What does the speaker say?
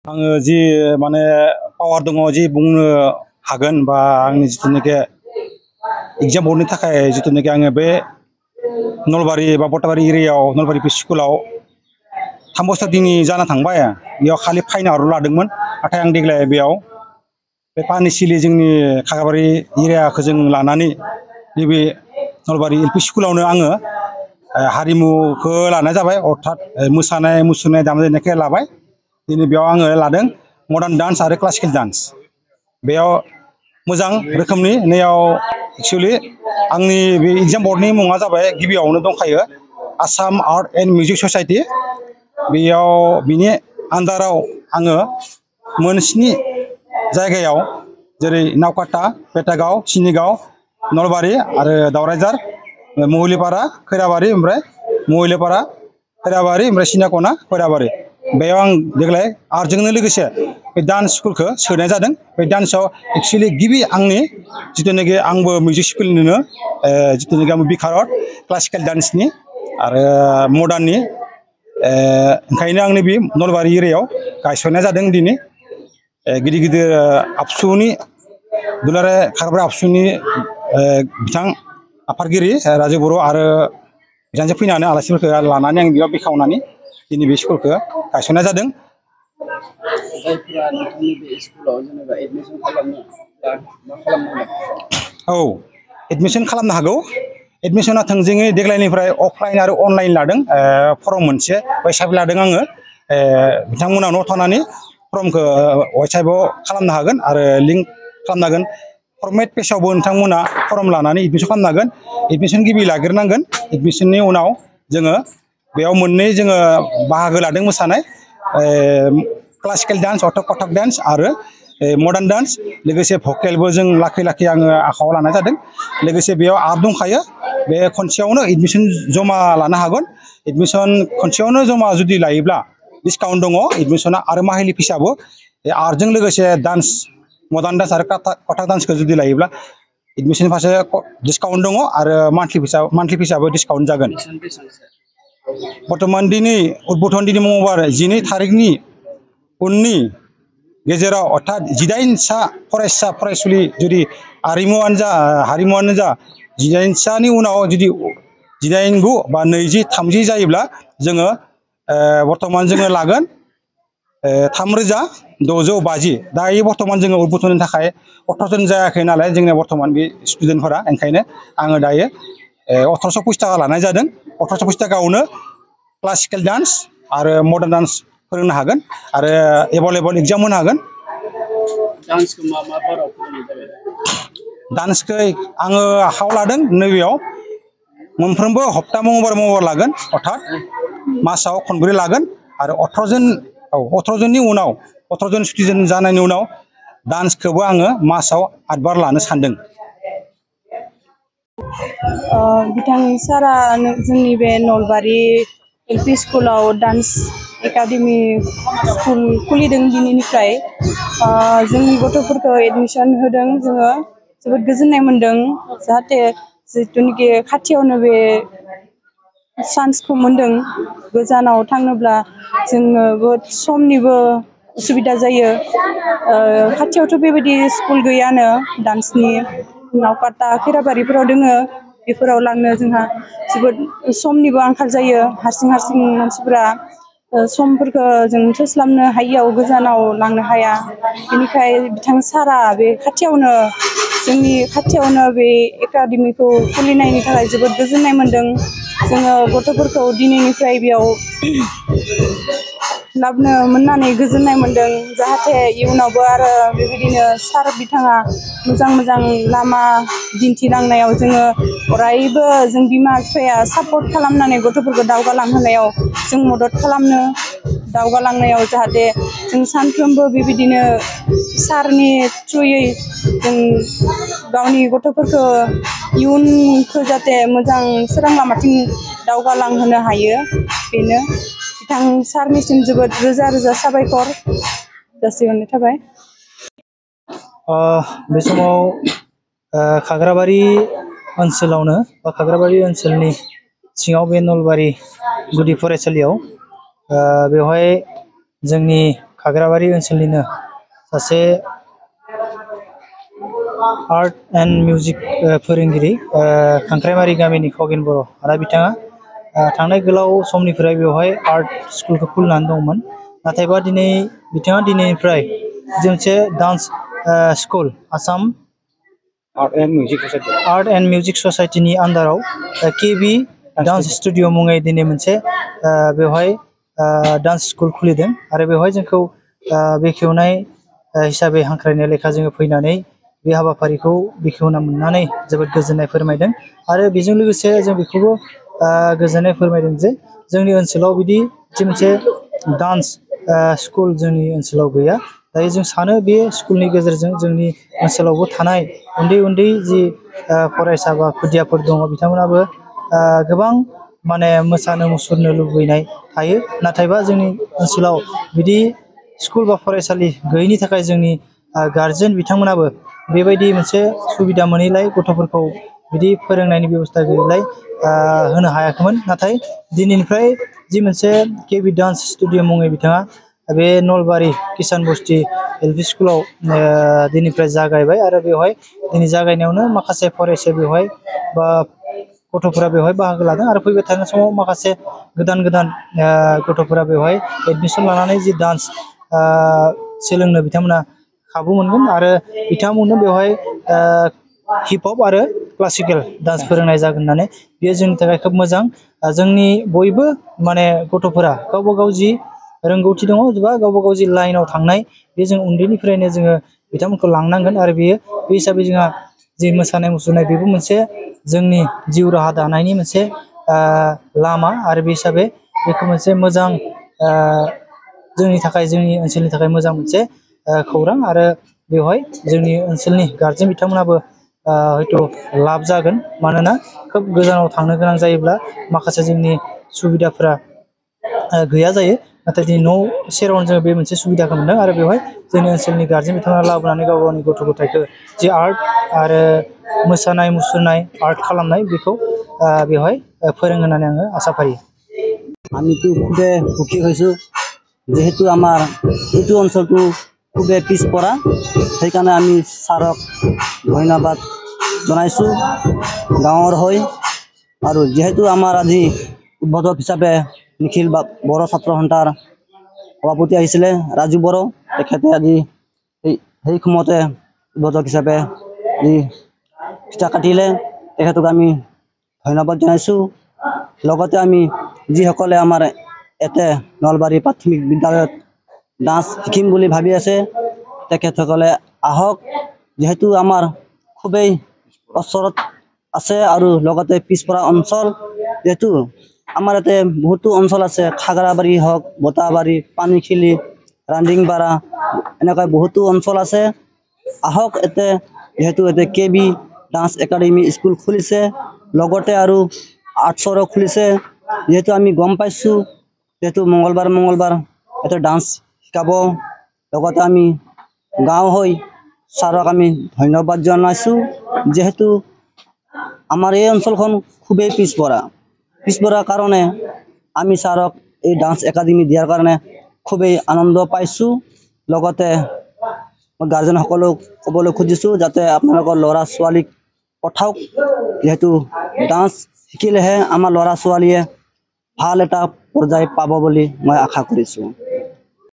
आङो जि माने पावार दङ जि बुंनो हागोन बा आंनि जिथुनाखि एग्जाम बर्डनि थाखाय जिथुनाखि आङो बे नलबारि बा बटाबारि एरियायाव नलबारि पि स्कुलाव 3 बोसोर दिनै जाना थांबाय बेयाव खालि फाइन आरो लादोंमोन नाथाय आं देग्लाय बेयाव बे पानिसिलि जोंनि खाग्राबारि एरियाखौ जों लानानै नैबे नलबारि एल पि स्कुलावनो आङो हारिमुखौ लानाय जाबाय अर्थात मोसानाय मुसुरनाय दामनाय देनायखौ लाबाय दिनै बेयाव आङो लादों मडार्न डान्स आरो क्लासिकेल डान्स बेयाव मोजां रोखोमनि नैयाव एक्सुवेलि आंनि बे एग्जाम बर्डनि मुङा जाबाय गिबियावनो दंखायो Assam art and music society बेयाव बिनि आन्दाराव आङो मोन7 जायगायाव जेरै नावकाटा पेटागाव सिनिगाव नलबारि आरो दावराइझार महिलिपारा खैराबारि ओमफ्राय महिलिपारा खैराबारि ओमफ्राय सिनाकना खैराबारि बेयाव आं देग्लाय आर्टजोंनो लोगोसे बे डान्स स्कुलखौ सोनाय जादों बे डान्सआव एक्सुवेलि गिबि आंनि जिथुनाखि आंबो मिउजिक स्कुलनिनो जिथुनाखि आंबो बिखारत क्लासिकेल डान्सनि आरो मडार्ननि ओंखायनो आंनि बे नलबारि एरियायाव गायसननाय जादों दिनै गिदिर गिदिर आबसुनि दुलाराय खाग्रा आबसुनि बिथां आफादगिरि राजु बर' आरो बिथांजों फैनानै आलासिफोरखौ लानानै आं बेयाव बेखेवनानै दिनै बे स्कुलखौ गायसननाय जादों। औ एडमिसन खालामनो हागौ एडमिसना थोंजोङै देग्लायनिफ्राय अफलाइन आरो अनलाइन लादों फर्म मोनसे वेबसाइट लादों आङो बिथांमोना न'आव थानानै फर्मखौ वेबसाइटआव खालामनो हागोन आरो लिंक खालामनो हागोन फर्मेट पेजआवबो नोंथांमोना फर्म लानानै एडमिसन खालामनो हागोन एडमिसन गिबि लाग्रोनांगोन एडमिसननि उनाव जोङो बेयाव मोननै जोङो बाहागो लादों मोसानाय क्लासिकेल डान्स अर्थात कथक डान्स आरो मडार्न डान्स लोगोसे भकेलबो जों लाखै लाखै आङो आखायाव लानाय जादों लोगोसे बेयाव आर्ट दंखायो बे खनसेयावनो एडमिसन जमा लानो हागोन एडमिसन खनसेयावनो जमा जुदि लायोब्ला डिसकाउन्ट दङ एडमिसना आरो माहिलि फिसाबो आर्टजों लोगोसे डान्स मडार्न डान्स आरो कथक डान्सखौ जुदि लायोब्ला एडमिसन फारसे डिसकाउन्ट दङ आरो मान्थलि फिसाबो डिसकाउन्ट जागोन बर्थमान दिनै उद्बोधन दिनै मंगलबार 12 थारिखनि उननि गेजेराव अर्थात 18सा फरायसा फरायसुलि जुदि हारिमुआनो जा 18सानि उनाव जुदि 19 बा 20 30 जायोब्ला जोङो बर्थमान जोङो लागोन 3650 दायो बर्थमान जोङो उद्बोधननि थाखाय 18 जन जायाखै नालाय जोंनिया बर्थमान बे स्टुडेन्टफोरा ओंखायनो आङो दायो 1850 थाखा लानाय जादों 1850 थाखायावनो क्लासिकेल डान्स आरो मडार्न डान्स फोरोंनो हागोन आरो एभेलेबल एग्जाम होनो हागोन डान्सखौ आङो आखायाव लादों नैबेयाव मोनफ्रोमबो हप्ता मंगलबार लागोन अर्थात मासाव खनब्रै लागोन आरो 18 जननि उनाव 18 जन स्टुडेन्ट जानायनि उनाव डान्सखौबो आङो मासाव 8 बार लानो सानदों। बिथां सारा जोंनि बे नलबारि एल पि स्कुलाव डान्स एकाडेमि स्कुल खुलिदों दिनैनिफ्राय जोंनि गथ'फोरखौ एडमिसन होदों जोङो जोबोद गोजोननाय मोन्दों जाहाथे जिथुनिखि खाथियावनो बे चान्सखौ मोन्दों गोजानाव थाङोब्ला जोङो बहुद समनिबो उसुबिदा जायो खाथियावथ' बेबायदि स्कुल गैयानो डान्सनि नावकाटा खैराबारिफोराव दोङो बेफोराव लांनो जोंहा जोबोद समनिबो आंखाल जायो हारसिं मानसिफोरा समफोरखौ जों थोस्लाबनो हायियाव गोजानाव लांनो हाया बेनिखाय बिथां सारा बे जोंनि खाथियावनो बे एकाडेमिखौ खुलिनायनि थाखाय जोबोद गोजोननाय मोन्दों जोङो गथ'फोरखौ दिनैनिफ्राय बेयाव लाबोनो मोननानै गोजोननाय मोन्दों जाहाथे इयुनावबो आरो बेबायदिनो सार बिथाङा मोजां लामा दिन्थिलांनायाव जोङो अरायबो जों बिमा बिफाया सापर्ट खालामनानै गथ'फोरखौ दावगालांहोनायाव जों मदद खालामनो दावगालांनायाव जाहाथे जों सानफ्रोमबो बेबायदिनो सारनि थ्रुयै जों गावनि गथ'फोरखौ इयुनखौ जाहाथे मोजां सोरां लामाथिं दावगालांहोनो हायो बेनो बिथां सारनिसिम जोबोद रोजा साबायखर जासिहरनाय थाबाय। बे समाव खाग्राबारि ओनसोलावनो बा खाग्राबारि ओनसोलनि सिङाव बे नलबारि गुदि फरायसालियाव बेवहाय जोंनि खाग्राबारि ओनसोलनिनो सासे आर्ट एंड मिउजिक फोरोंगिरि खांख्राइमारि गामिनि खगेन बर' आरो बिथाङा थांनाय गोलाव समनिफ्राय बेवहाय आर्ट स्कुलखौ खुलिनानै दंमोन नाथायबा दिनै बिथाङा दिनैनिफ्राय मोनसे dance school Assam art and music ससाइटिनि आन्दाराव केबि डान्स स्टुडिअ मुङै दिनै मोनसे बेवहाय डान्स स्कुल खुलिदों आरो बेवहाय जोंखौ बेखेवनाय हिसाबै हांख्रायनाय लेखा जोङो फैनानै बे हाबाफारिखौ बेखेवना मोननानै जोबोद गोजोननाय फोरमायदों आरो बेजों लोगोसे जों बेखौबो गोजोननाय फोरमायदों जे जोंनि ओनसोलाव बिदि मोनसे डान्स स्कुल जोंनि ओनसोलाव गैया दायो जों सानो बे स्कुलनि गेजेरजों जोंनि ओनसोलावबो थानाय उन्दै उन्दै जि फरायसा बा खुदियाफोर दङ बिथांमोनाबो गोबां माने मोसानो मुसुरनो लुबैनाय थायो नाथायबा जोंनि ओनसोलाव बिदि स्कुल बा फरायसालि गैयैनि थाखाय जोंनि गार्जेन बिथांमोनाबो बेबायदि मोनसे सुबिदा मोनैलाय गथ'फोरखौ बिदि फोरोंनायनि बेबस्था गैयैलाय होनो हायाखैमोन नाथाय दिनैनिफ्राय जि मोनसे केबि डान्स स्टुडिअ मुङै बिथाङा बे नलबारि किसान बस्ति एलपि स्कुलाव दिनैनिफ्राय जागायबाय आरो बेवहाय दिनै जागायनायावनो माखासे फरायसा बेवहाय बा गथ'फोरा बेवहाय बाहागो लादों आरो फैबाय थानाय समाव माखासे गोदान गोदान गथ'फोरा बेवहाय एडमिसन लानानै जि डान्स सोलोंनो बिथांमोना खाबु मोनगोन आरो बिथांमोननो बेवहाय हिप हप आरो क्लासिकेल डान्स फोरोंनाय जागोन होननानै बेयो जोंनि थाखाय खोब मोजां जोंनि बयबो माने गथ'फोरा गावबा गाव जि रोंगौथि दङ बा गावबा गाव जि लाइनाव थांनाय बे जों उन्दैनिफ्रायनो जोङो बिथांमोनखौ लांनांगोन आरो बेयो बे हिसाबै जोंहा जि मोसानाय मुसुरनाय बेबो मोनसे जोंनि जिउ राहा दानायनि मोनसे लामा आरो बे हिसाबै बेखौ मोनसे मोजां जोंनि थाखाय जोंनि ओनसोलनि थाखाय मोजां मोनसे खौरां आरो बेवहाय जोंनि ओनसोलनि गार्जेन बिथांमोनाबो हयथ' लाब जागोन मानोना खोब गोजानाव थांनो गोनां जायोब्ला माखासे जोंनि सुबिदाफोरा गैया जायो नाथाय दिनै न' सेरावनो जोङो बे मोनसे सुबिदाखौ मोनदों आरो बेवहाय जोंनि ओनसोलनि गार्जेन बिथांमोना लाबोनानै गाव गावनि गथ' गथायखौ जि आर्ट आरो मोसानाय मुसुरनाय आर्ट खालामनाय बेखौ बेवहाय फोरोंङो होननानै आङो आसा फारियो আমিতো খুবেই সুখী হৈছোঁ যেহেতু আমাৰ এইটো অঞ্চলটো খুবেই পিছপৰা সেইকাৰণে আমি ছাৰক ধন্যবাদ জনাইছোঁ গাঁৱৰ হৈ আৰু যেহেতু আমাৰ আজি উদ্বোধক হিচাপে নিখিল বড়ো ছাত্ৰ সন্থাৰ সভাপতি আহিছিলে ৰাজু বড়ো তেখেতে আজি সেই সময়তে উদ্বোধক হিচাপে যি ফিতা কাটিলে তেখেতক আমি ধন্যবাদ জনাইছোঁ লগতে আমি যিসকলে আমাৰ ইয়াতে নলবাৰী প্ৰাথমিক বিদ্যালয়ত ডান্স শিকিম বুলি ভাবি আছে তেখেতসকলে আহক যেহেতু আমাৰ খুবেই ওচৰত আছে আৰু লগতে পিছপৰা অঞ্চল যেহেতু আমাৰ ইয়াতে বহুতো অঞ্চল আছে খাগৰাবাৰী হওক বটাবাৰী পানীখিলি ৰান্দিংপাৰা এনেকুৱা বহুতো অঞ্চল আছে আহক ইয়াতে যেহেতু ইয়াতে কেবি ডান্স একাডেমি স্কুল খুলিছে লগতে আৰু আৰ্টছৰো খুলিছে যেহেতু আমি গম পাইছোঁ যেহেতু মঙ্গলবাৰ ইয়াতে ডান্স শিকাব লগতে আমি গাঁও হৈ ছাৰক আমি ধন্যবাদ জনাইছোঁ যেহেতু আমাৰ এই অঞ্চলখন খুবেই পিছপৰা কাৰণে আমি ছাৰক এই ডান্স একাডেমি দিয়াৰ কাৰণে খুবেই আনন্দ পাইছোঁ লগতে গাৰ্জেনসকলক ক'বলৈ খুজিছোঁ যাতে আপোনালোকৰ ল'ৰা ছোৱালীক পঠাওক যেহেতু ডান্স শিকিলেহে আমাৰ ল'ৰা ছোৱালীয়ে ভাল এটা পৰ্যায় পাব বুলি মই আশা কৰিছোঁ।